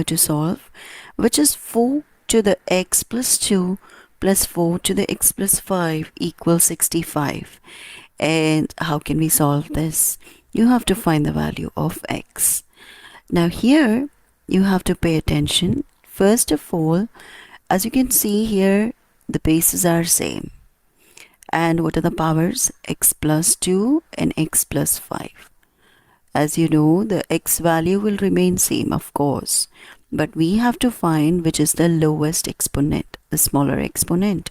to solve, which is 4 to the x plus 2 plus 4 to the x plus 5 equals 65. And how can we solve this? You have to find the value of x. Now here you have to pay attention. First of all, as you can see here, the bases are same. And what are the powers? X plus 2 and x plus 5. As you know, the x value will remain same, of course. But we have to find which is the lowest exponent, the smaller exponent.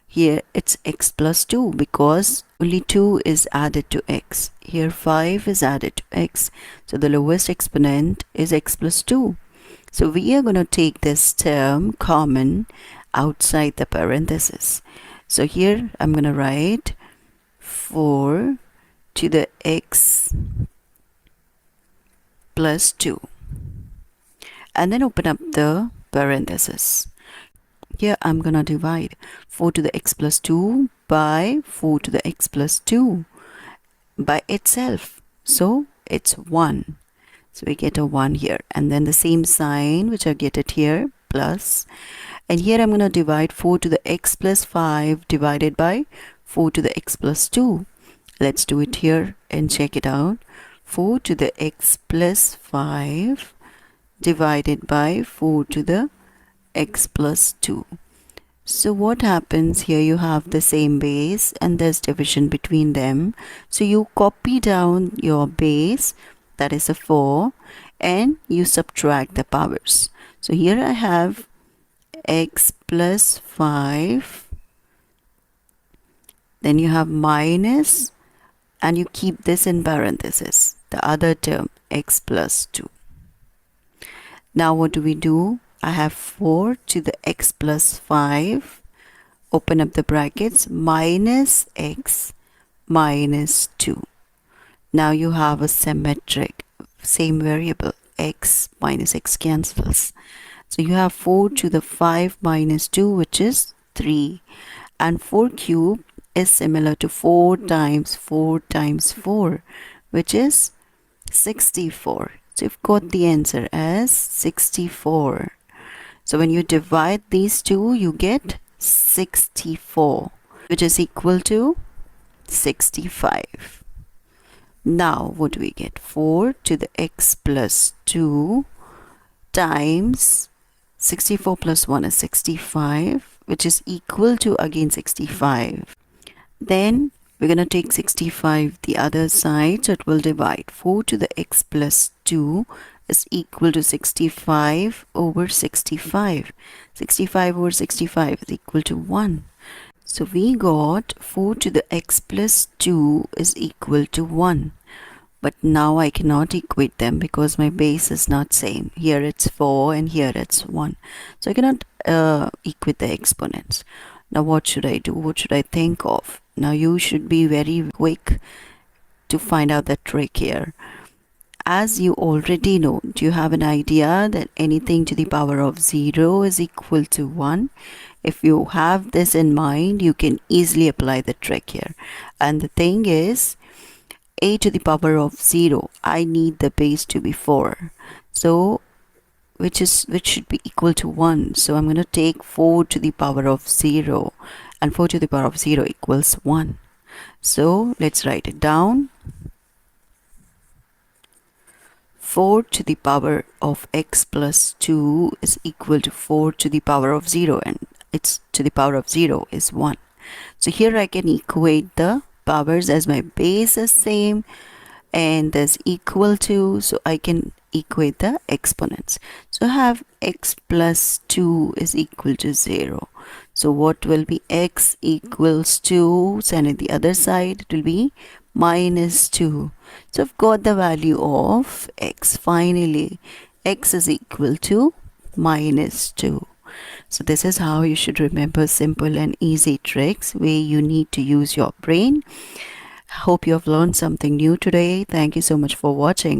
Here it's x plus 2 because only 2 is added to x. Here 5 is added to x. So the lowest exponent is x plus 2. So we are going to take this term common outside the parenthesis. So here I'm going to write 4 to the x plus 2. And then open up the parenthesis. Here I'm going to divide 4 to the x plus 2 by 4 to the x plus 2 by itself. So it's 1. So we get a 1 here. And then the same sign which I get it here, plus. And here I'm going to divide 4 to the x plus 5 divided by 4 to the x plus 2. Let's do it here and check it out. 4 to the x plus 5 divided by 4 to the x plus 2. So what happens here? You have the same base and there's division between them. So you copy down your base, that is a 4, and you subtract the powers. So here I have x plus 5, then you have minus, and you keep this in parenthesis, the other term x plus 2. Now what do? I have 4 to the x plus 5, open up the brackets, minus x minus 2. Now you have a symmetric, same variable, x minus x cancels. So you have 4 to the 5 minus 2, which is 3. And 4 cube is similar to 4 times 4 times 4, which is 64. So you've got the answer as 64. So when you divide these two, you get 64, which is equal to 65. Now what do we get? 4 to the x plus 2 times 64 plus 1 is 65, which is equal to again 65. Then we're going to take 65 the other side, so it will divide. 4 to the x plus 2 is equal to 65 over 65. 65 over 65 is equal to 1. So we got 4 to the x plus 2 is equal to 1. But now I cannot equate them because my base is not same. Here it's 4 and here it's 1. So I cannot equate the exponents. Now what should I do? What should I think of? Now you should be very quick to find out the trick here. As you already know, do you have an idea that anything to the power of 0 is equal to 1? If you have this in mind, you can easily apply the trick here. And the thing is, a to the power of 0, I need the base to be 4. So which should be equal to 1. So I'm going to take 4 to the power of 0, and 4 to the power of 0 equals 1. So let's write it down. 4 to the power of x plus 2 is equal to 4 to the power of 0, and it's to the power of 0 is 1. So here I can equate the powers as my base is same and there's equal to, so I can equate the exponents. So I have x plus 2 is equal to 0. So what will be x equals 2, and at the other side it will be minus 2. So I've got the value of x. Finally, x is equal to minus 2. So this is how you should remember simple and easy tricks where you need to use your brain. Hope you have learned something new today. Thank you so much for watching.